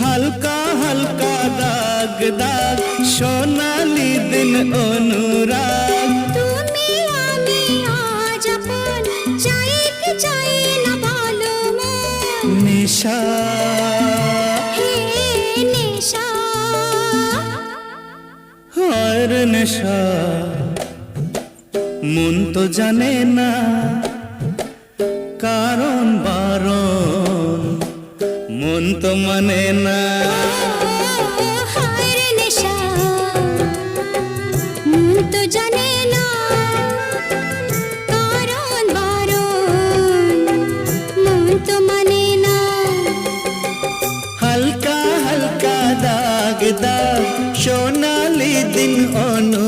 হালকা হালকা দাগ দাগ সোনালি দিন অনুরাগ তুমি আমি আজ আপন চাই কি চাই না বলো মন নিশা হে নেশা আর নেশা মন তো জানে না কারণ বারণ মন তো মানে না হায় রে নেশা মন তো জানে না কারণ বারণ মন তো মানে না হালকা হালকা দাগ দাগ সোনালি দিন অনুরাগ